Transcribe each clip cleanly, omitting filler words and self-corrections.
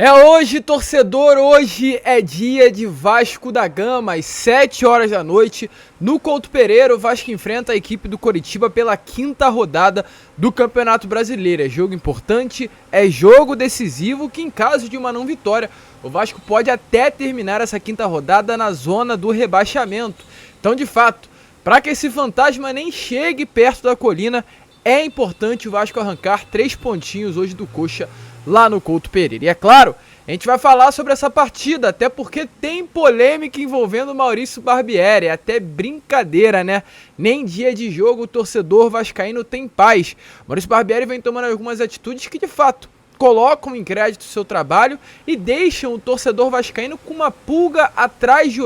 É hoje, torcedor, hoje é dia de Vasco da Gama, às 7 horas da noite, no Couto Pereira, o Vasco enfrenta a equipe do Coritiba pela quinta rodada do Campeonato Brasileiro. É jogo importante, é jogo decisivo que, em caso de uma não vitória, o Vasco pode até terminar essa quinta rodada na zona do rebaixamento. Então, de fato, para que esse fantasma nem chegue perto da colina, é importante o Vasco arrancar 3 pontinhos hoje do Coxa lá no Couto Pereira. E é claro, a gente vai falar sobre essa partida, até porque tem polêmica envolvendo o Maurício Barbieri, é até brincadeira, né? Nem dia de jogo o torcedor vascaíno tem paz. Maurício Barbieri vem tomando algumas atitudes que, de fato, colocam em crédito o seu trabalho e deixam o torcedor vascaíno com uma pulga atrás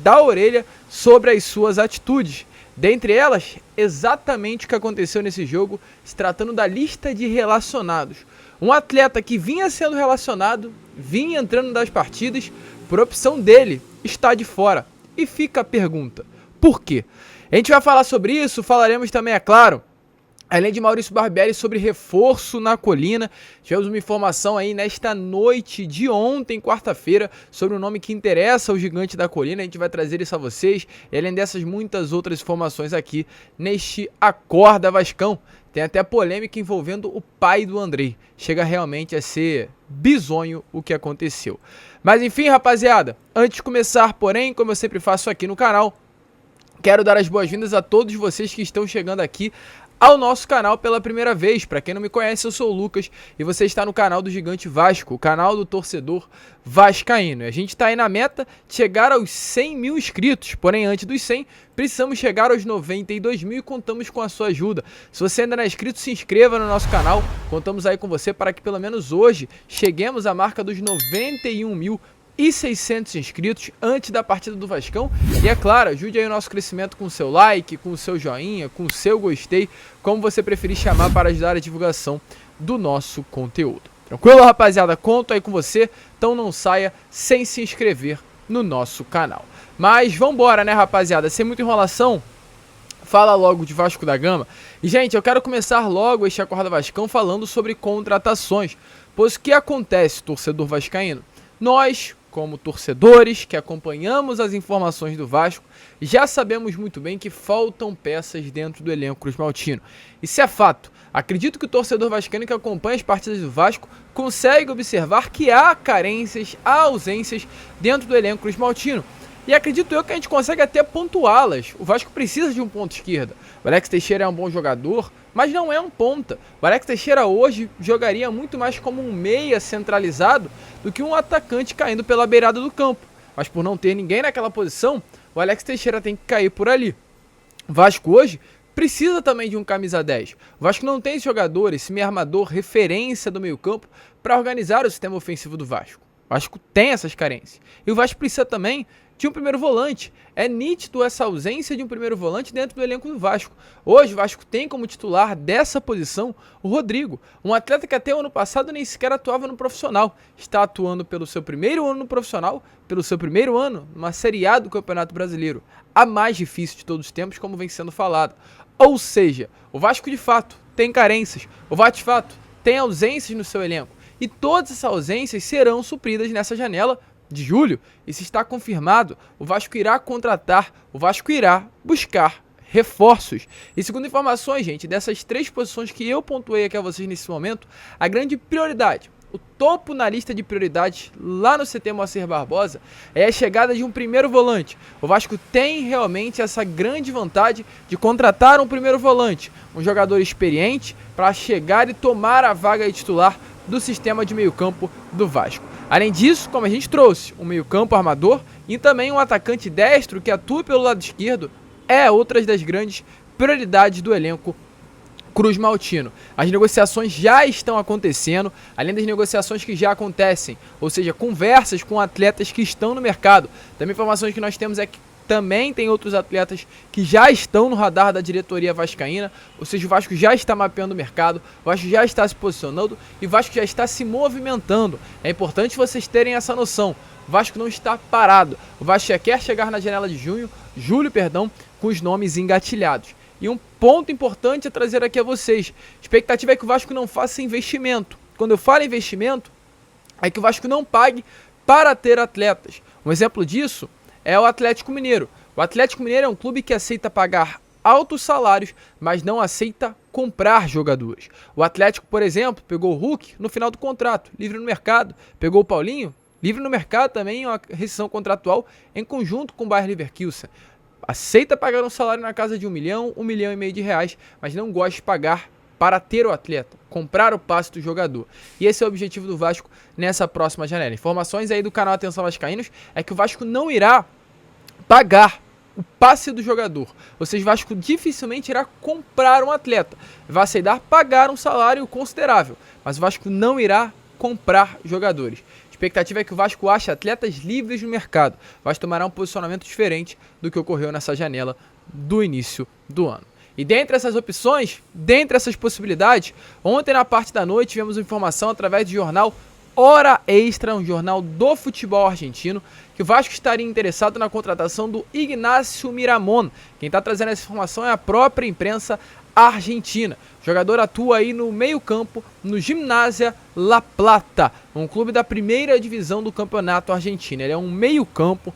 da orelha sobre as suas atitudes. Dentre elas, exatamente o que aconteceu nesse jogo, se tratando da lista de relacionados. Um atleta que vinha sendo relacionado, vinha entrando nas partidas, por opção dele, está de fora. E fica a pergunta, por quê? A gente vai falar sobre isso, falaremos também, é claro, além de Maurício Barbieri, sobre reforço na colina. Tivemos uma informação aí nesta noite de ontem, quarta-feira, sobre um nome que interessa ao gigante da colina. A gente vai trazer isso a vocês, e além dessas muitas outras informações aqui neste Acorda Vascão. Tem até polêmica envolvendo o pai do Andrei. Chega realmente a ser bizonho o que aconteceu. Mas enfim, rapaziada, antes de começar, porém, como eu sempre faço aqui no canal, quero dar as boas-vindas a todos vocês que estão chegando aqui ao nosso canal pela primeira vez. Para quem não me conhece, eu sou o Lucas e você está no canal do Gigante Vasco, o canal do torcedor vascaíno. E a gente está aí na meta de chegar aos 100 mil inscritos, porém antes dos 100 precisamos chegar aos 92 mil e contamos com a sua ajuda. Se você ainda não é inscrito, se inscreva no nosso canal, contamos aí com você para que pelo menos hoje cheguemos à marca dos 91.600 inscritos antes da partida do Vascão. E é claro, ajude aí o nosso crescimento com o seu like, com o seu joinha, com o seu gostei, como você preferir chamar, para ajudar a divulgação do nosso conteúdo. Tranquilo, rapaziada? Conto aí com você, então não saia sem se inscrever no nosso canal. Mas vambora, né, rapaziada? Sem muita enrolação, fala logo de Vasco da Gama. E, gente, eu quero começar logo este Acorda Vascão falando sobre contratações. Pois o que acontece, torcedor vascaíno? Nós, como torcedores que acompanhamos as informações do Vasco, já sabemos muito bem que faltam peças dentro do elenco cruzmaltino. Isso é fato. Acredito que o torcedor vascaíno que acompanha as partidas do Vasco consegue observar que há carências, há ausências dentro do elenco cruzmaltino. E acredito eu que a gente consegue até pontuá-las. O Vasco precisa de um ponto esquerda. O Alex Teixeira é um bom jogador, mas não é um ponta. O Alex Teixeira hoje jogaria muito mais como um meia centralizado do que um atacante caindo pela beirada do campo. Mas por não ter ninguém naquela posição, o Alex Teixeira tem que cair por ali. O Vasco hoje precisa também de um camisa 10. O Vasco não tem esse jogador, esse meio armador, referência do meio campo para organizar o sistema ofensivo do Vasco. O Vasco tem essas carências. E o Vasco precisa também de um primeiro volante. É nítido essa ausência de um primeiro volante dentro do elenco do Vasco. Hoje o Vasco tem como titular dessa posição o Rodrigo, um atleta que até o ano passado nem sequer atuava no profissional. Está atuando pelo seu primeiro ano no profissional, pelo seu primeiro ano numa Série A do Campeonato Brasileiro, a mais difícil de todos os tempos, como vem sendo falado. Ou seja, o Vasco de fato tem carências, o Vasco de fato tem ausências no seu elenco. E todas essas ausências serão supridas nessa janela de julho, e se está confirmado, o Vasco irá contratar, o Vasco irá buscar reforços. E segundo informações, gente, dessas 3 posições que eu pontuei aqui a vocês nesse momento, a grande prioridade, o topo na lista de prioridades lá no CT Moacir Barbosa é a chegada de um primeiro volante. O Vasco tem realmente essa grande vontade de contratar um primeiro volante, um jogador experiente para chegar e tomar a vaga de titular do sistema de meio campo do Vasco. Além disso, como a gente trouxe, um meio-campo armador e também um atacante destro que atua pelo lado esquerdo, é outra das grandes prioridades do elenco cruzmaltino. As negociações já estão acontecendo, além das negociações que já acontecem, ou seja, conversas com atletas que estão no mercado. Também informações que nós temos é que também tem outros atletas que já estão no radar da diretoria vascaína, ou seja, o Vasco já está mapeando o mercado, o Vasco já está se posicionando e o Vasco já está se movimentando. É importante vocês terem essa noção. O Vasco não está parado. O Vasco já quer chegar na janela de julho, com os nomes engatilhados. E um ponto importante a trazer aqui a vocês. A expectativa é que o Vasco não faça investimento. Quando eu falo investimento, é que o Vasco não pague para ter atletas. Um exemplo disso é o Atlético Mineiro. O Atlético Mineiro é um clube que aceita pagar altos salários, mas não aceita comprar jogadores. O Atlético, por exemplo, pegou o Hulk no final do contrato, livre no mercado. Pegou o Paulinho, livre no mercado também, uma rescisão contratual em conjunto com o Bayer Leverkusen. Aceita pagar um salário na casa de 1 milhão, 1,5 milhão de reais, mas não gosta de pagar para ter o atleta, comprar o passe do jogador. E esse é o objetivo do Vasco nessa próxima janela. Informações aí do canal Atenção Vascaínos é que o Vasco não irá pagar o passe do jogador. Ou seja, o Vasco dificilmente irá comprar um atleta. Vai aceitar pagar um salário considerável, mas o Vasco não irá comprar jogadores. A expectativa é que o Vasco ache atletas livres no mercado. O Vasco tomará um posicionamento diferente do que ocorreu nessa janela do início do ano. E dentre essas opções, dentre essas possibilidades, ontem na parte da noite tivemos informação através do jornal Hora Extra, um jornal do futebol argentino, que o Vasco estaria interessado na contratação do Ignacio Miramón. Quem está trazendo essa informação é a própria imprensa argentina. O jogador atua aí no meio-campo, no Gimnasia La Plata, um clube da primeira divisão do campeonato argentino. Ele é um meio-campo,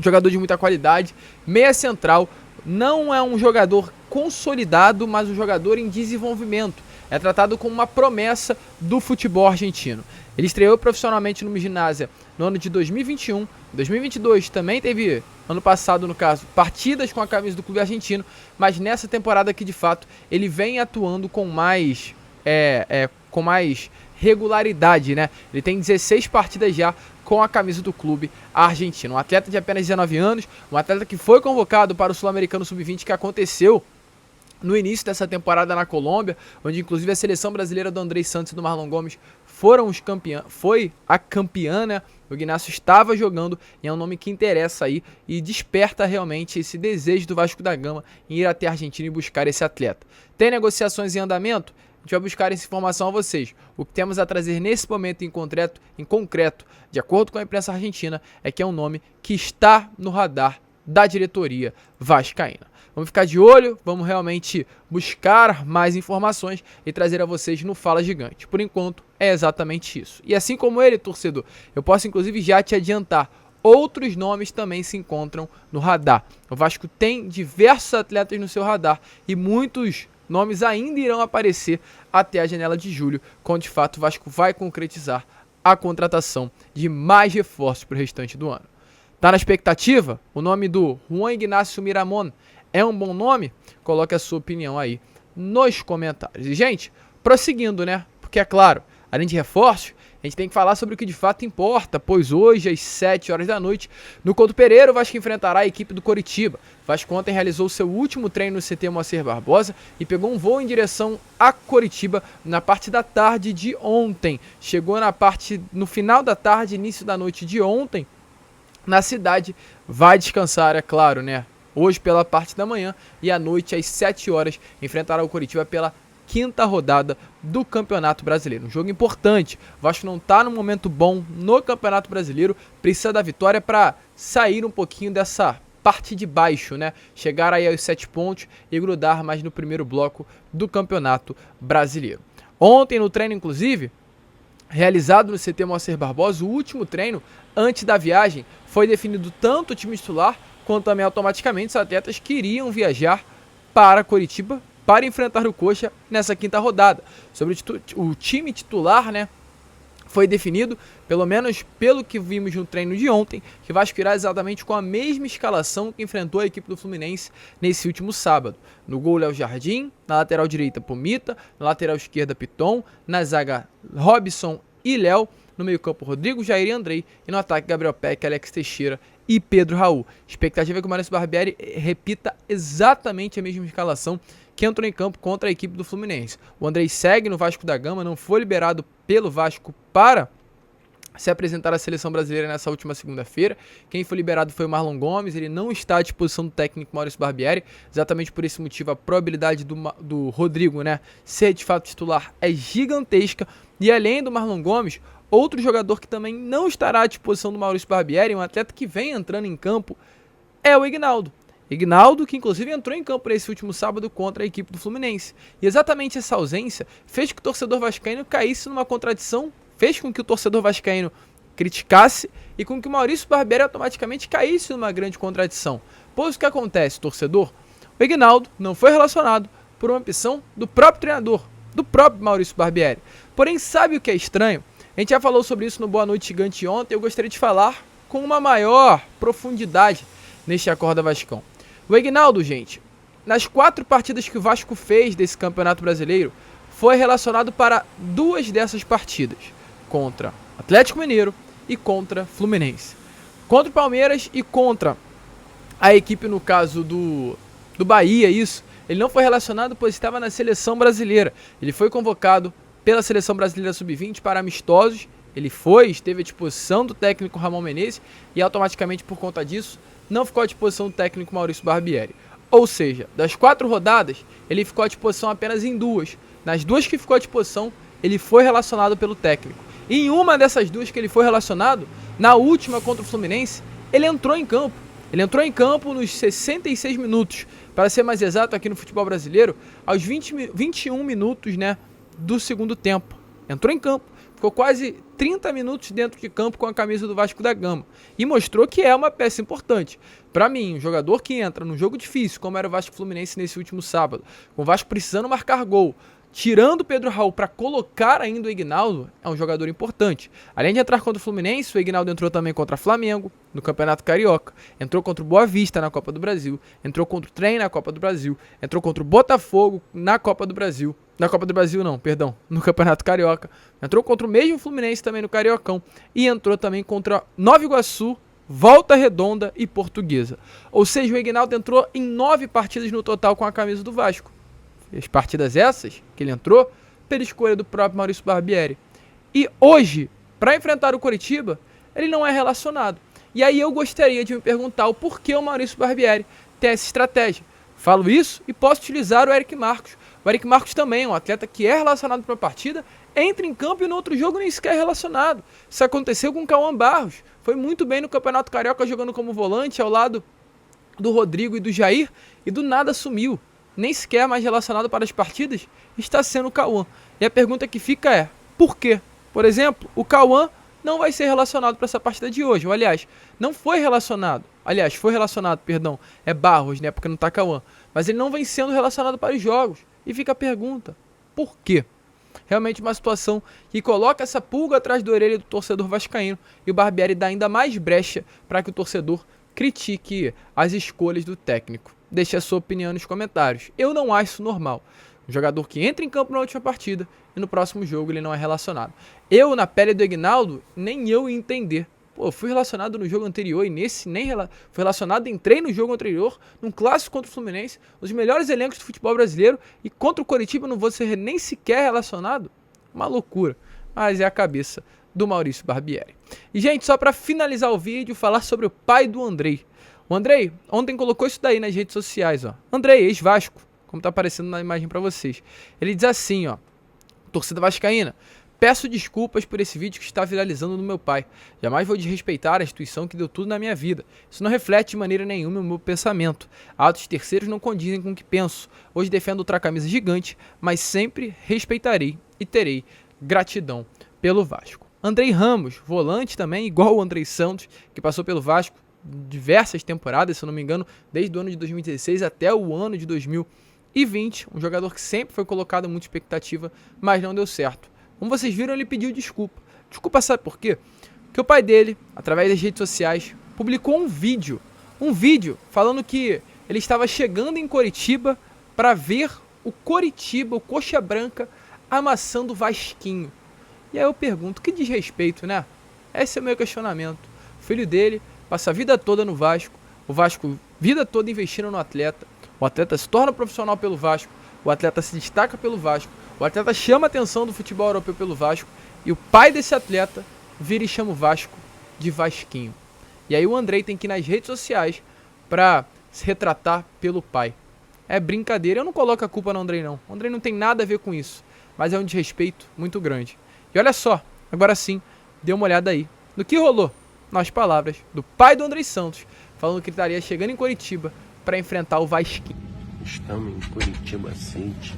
jogador de muita qualidade, meia central, não é um jogador consolidado, mas um jogador em desenvolvimento. É tratado como uma promessa do futebol argentino. Ele estreou profissionalmente no Gimnasia no ano de 2021, 2022 também teve, ano passado no caso, partidas com a camisa do clube argentino, mas nessa temporada aqui de fato ele vem atuando com mais regularidade, né? Ele tem 16 partidas já com a camisa do clube argentino. Um atleta de apenas 19 anos, um atleta que foi convocado para o Sul-Americano Sub-20 que aconteceu no início dessa temporada na Colômbia, onde inclusive a seleção brasileira do Andrei Santos e do Marlon Gomes foi a campeã, né? O Ignacio estava jogando e é um nome que interessa aí e desperta realmente esse desejo do Vasco da Gama em ir até a Argentina e buscar esse atleta. Tem negociações em andamento? A gente vai buscar essa informação a vocês. O que temos a trazer nesse momento em concreto, de acordo com a imprensa argentina, é que é um nome que está no radar da diretoria vascaína. Vamos ficar de olho, vamos realmente buscar mais informações e trazer a vocês no Fala Gigante. Por enquanto, é exatamente isso. E assim como ele, torcedor, eu posso inclusive já te adiantar, outros nomes também se encontram no radar. O Vasco tem diversos atletas no seu radar e muitos nomes ainda irão aparecer até a janela de julho, quando de fato o Vasco vai concretizar a contratação de mais reforços para o restante do ano. Tá na expectativa? O nome do Juan Ignacio Miramón é um bom nome? Coloque a sua opinião aí nos comentários. E, gente, prosseguindo, né? Porque, é claro, além de reforços, a gente tem que falar sobre o que de fato importa, pois hoje, às 7 horas da noite, no Couto Pereira, o Vasco enfrentará a equipe do Coritiba. O Vasco ontem realizou seu último treino no CT Moacir Barbosa e pegou um voo em direção a Coritiba na parte da tarde de ontem. Chegou no final da tarde, início da noite de ontem, na cidade. Vai descansar, é claro, né? Hoje pela parte da manhã e à noite às 7 horas enfrentará o Coritiba pela 5ª rodada do Campeonato Brasileiro. Um jogo importante. O Vasco não está num momento bom no Campeonato Brasileiro, precisa da vitória para sair um pouquinho dessa parte de baixo, né? Chegar aí aos 7 pontos e grudar mais no primeiro bloco do Campeonato Brasileiro. Ontem no treino, inclusive, realizado no CT Moacir Barbosa, o último treino antes da viagem, foi definido tanto o time titular quanto também automaticamente os atletas que iriam viajar para Coritiba para enfrentar o Coxa nessa 5ª rodada. Sobre o time titular, né, foi definido, pelo menos pelo que vimos no treino de ontem, que o Vasco irá exatamente com a mesma escalação que enfrentou a equipe do Fluminense nesse último sábado. No gol, Léo Jardim, na lateral direita, Pomita, na lateral esquerda, Piton, na zaga, Robson e Léo, no meio-campo, Rodrigo, Jair e Andrei, e no ataque, Gabriel Peck, Alex Teixeira e Pedro Raul. Expectativa é que o Maurício Barbieri repita exatamente a mesma escalação que entrou em campo contra a equipe do Fluminense. O Andrei segue no Vasco da Gama, não foi liberado pelo Vasco para se apresentar à seleção brasileira nessa última segunda-feira. Quem foi liberado foi o Marlon Gomes, ele não está à disposição do técnico Maurício Barbieri, exatamente por esse motivo a probabilidade do Rodrigo, né, ser de fato titular é gigantesca. E além do Marlon Gomes, outro jogador que também não estará à disposição do Maurício Barbieri, um atleta que vem entrando em campo, é o Ignaldo. Ignaldo, que inclusive entrou em campo nesse último sábado contra a equipe do Fluminense. E exatamente essa ausência fez que o torcedor vascaíno caísse numa contradição fez com que o torcedor vascaíno criticasse e com que o Maurício Barbieri automaticamente caísse numa grande contradição. Pois o que acontece, torcedor? O Aguinaldo não foi relacionado por uma opção do próprio treinador, do próprio Maurício Barbieri. Porém, sabe o que é estranho? A gente já falou sobre isso no Boa Noite Gigante ontem, eu gostaria de falar com uma maior profundidade neste Acorda Vascão. O Aguinaldo, gente, nas 4 partidas que o Vasco fez desse Campeonato Brasileiro, foi relacionado para 2 dessas partidas, contra Atlético Mineiro e contra Fluminense. Contra o Palmeiras e contra a equipe, no caso do Bahia, isso, ele não foi relacionado pois estava na seleção brasileira. Ele foi convocado pela seleção brasileira sub-20 para amistosos. Ele esteve à disposição do técnico Ramon Menezes e automaticamente por conta disso não ficou à disposição do técnico Maurício Barbieri. Ou seja, das 4 rodadas, ele ficou à disposição apenas em 2. Nas 2 que ficou à disposição, ele foi relacionado pelo técnico. E em uma dessas 2 que ele foi relacionado, na última contra o Fluminense, ele entrou em campo. Ele entrou em campo nos 66 minutos, para ser mais exato aqui no futebol brasileiro, aos 21 minutos, né, do segundo tempo. Entrou em campo, ficou quase 30 minutos dentro de campo com a camisa do Vasco da Gama e mostrou que é uma peça importante. Para mim, um jogador que entra num jogo difícil, como era o Vasco Fluminense nesse último sábado, com o Vasco precisando marcar gol, tirando o Pedro Raul para colocar ainda o Aguinaldo, é um jogador importante. Além de entrar contra o Fluminense, o Aguinaldo entrou também contra o Flamengo, no Campeonato Carioca, entrou contra o Boa Vista na Copa do Brasil, entrou contra o Trem na Copa do Brasil, entrou contra o Botafogo na Copa do Brasil, no Campeonato Carioca, entrou contra o mesmo Fluminense também no Cariocão e entrou também contra Nova Iguaçu, Volta Redonda e Portuguesa. Ou seja, o Aguinaldo entrou em 9 partidas no total com a camisa do Vasco. As partidas essas que ele entrou pela escolha do próprio Maurício Barbieri. E hoje, para enfrentar o Coritiba, ele não é relacionado. E aí eu gostaria de me perguntar o porquê o Maurício Barbieri tem essa estratégia. Falo isso e posso utilizar o Eric Marcos. O Eric Marcos também é um atleta que é relacionado para a partida, entra em campo e no outro jogo nem sequer é relacionado. Isso aconteceu com o Cauã Barros. Foi muito bem no Campeonato Carioca jogando como volante ao lado do Rodrigo e do Jair e do nada sumiu. Nem sequer mais relacionado para as partidas, está sendo o Cauã. E a pergunta que fica é, por quê? Por exemplo, o Cauã não vai ser relacionado para essa partida de hoje. Ou, aliás, não foi relacionado. Aliás, foi relacionado, perdão, é Barros, né, porque não está Cauã. Mas ele não vem sendo relacionado para os jogos. E fica a pergunta, por quê? Realmente uma situação que coloca essa pulga atrás da orelha do torcedor vascaíno e o Barbieri dá ainda mais brecha para que o torcedor critique as escolhas do técnico. Deixe a sua opinião nos comentários. Eu não acho isso normal. Um jogador que entra em campo na última partida e no próximo jogo ele não é relacionado. Eu, na pele do Aguinaldo, nem eu ia entender. Pô, fui relacionado no jogo anterior e nesse nem fui relacionado, entrei no jogo anterior, num clássico contra o Fluminense, um dos melhores elencos do futebol brasileiro, e contra o Coritiba não vou ser nem sequer relacionado? Uma loucura. Mas é a cabeça do Maurício Barbieri. E, gente, só para finalizar o vídeo, falar sobre o pai do Andrei. O Andrei ontem colocou isso daí nas redes sociais, ó. Andrei, ex-Vasco, como tá aparecendo na imagem para vocês. Ele diz assim, ó: torcida vascaína, peço desculpas por esse vídeo que está viralizando no meu pai. Jamais vou desrespeitar a instituição que deu tudo na minha vida. Isso não reflete de maneira nenhuma o meu pensamento. Atos terceiros não condizem com o que penso. Hoje defendo outra camisa gigante, mas sempre respeitarei e terei gratidão pelo Vasco. Andrei Ramos, volante também, igual o Andrei Santos, que passou pelo Vasco diversas temporadas, se eu não me engano, desde o ano de 2016 até o ano de 2020. Um jogador que sempre foi colocado muita expectativa, mas não deu certo. Como vocês viram, ele pediu desculpa. Desculpa, sabe por quê? Porque o pai dele, através das redes sociais, publicou um vídeo falando que ele estava chegando em Coritiba para ver o Coritiba, o Coxa Branca, amassando o Vasquinho. E aí eu pergunto, que desrespeito, né? Esse é o meu questionamento. O filho dele passa a vida toda no Vasco, o Vasco vida toda investindo no atleta, o atleta se torna profissional pelo Vasco, o atleta se destaca pelo Vasco, o atleta chama a atenção do futebol europeu pelo Vasco, e o pai desse atleta vira e chama o Vasco de Vasquinho. E aí o Andrei tem que ir nas redes sociais para se retratar pelo pai. É brincadeira, eu não coloco a culpa no Andrei não, o Andrei não tem nada a ver com isso, mas é um desrespeito muito grande. E olha só, agora sim, dê uma olhada aí no que rolou nas palavras do pai do Andrei Santos, falando que ele estaria chegando em Coritiba para enfrentar o Vasquinho. Estamos em Curitiba City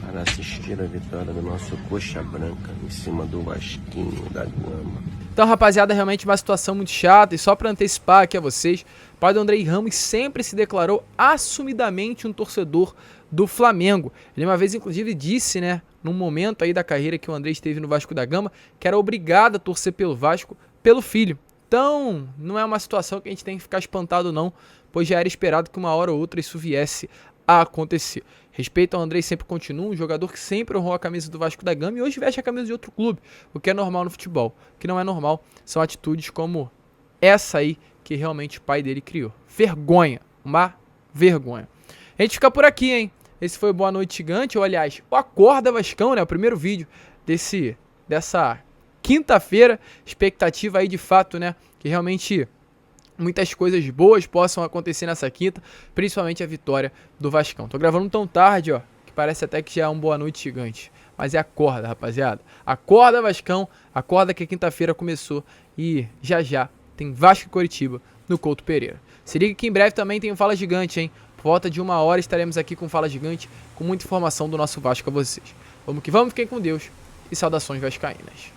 para assistir a vitória do nosso Coxa Branca em cima do Vasquinho da Gama. Então, rapaziada, realmente uma situação muito chata. E só para antecipar aqui a vocês, o pai do Andrei Ramos sempre se declarou assumidamente um torcedor do Flamengo. Ele uma vez, inclusive, disse, né, num momento aí da carreira que o Andrei esteve no Vasco da Gama, que era obrigado a torcer pelo Vasco, pelo filho. Então, não é uma situação que a gente tem que ficar espantado não, pois já era esperado que uma hora ou outra isso viesse a acontecer. Respeito ao Andrei sempre continua, um jogador que sempre honrou a camisa do Vasco da Gama e hoje veste a camisa de outro clube, o que é normal no futebol. O que não é normal são atitudes como essa aí que realmente o pai dele criou. Vergonha, uma vergonha. A gente fica por aqui, hein? Esse foi o Boa Noite Gigante, ou aliás, o Acorda Vascão, né? O primeiro vídeo dessa quinta-feira. Expectativa aí de fato, né? Que realmente muitas coisas boas possam acontecer nessa quinta, principalmente a vitória do Vascão. Tô gravando tão tarde, ó, que parece até que já é um Boa Noite Gigante. Mas é acorda, rapaziada. Acorda, Vascão. Acorda que a quinta-feira começou e já já tem Vasco e Coritiba no Couto Pereira. Se liga que em breve também tem o Fala Gigante, hein? Por volta de 1 hora estaremos aqui com o Fala Gigante, com muita informação do nosso Vasco a vocês. Vamos que vamos, fiquem com Deus e saudações vascaínas.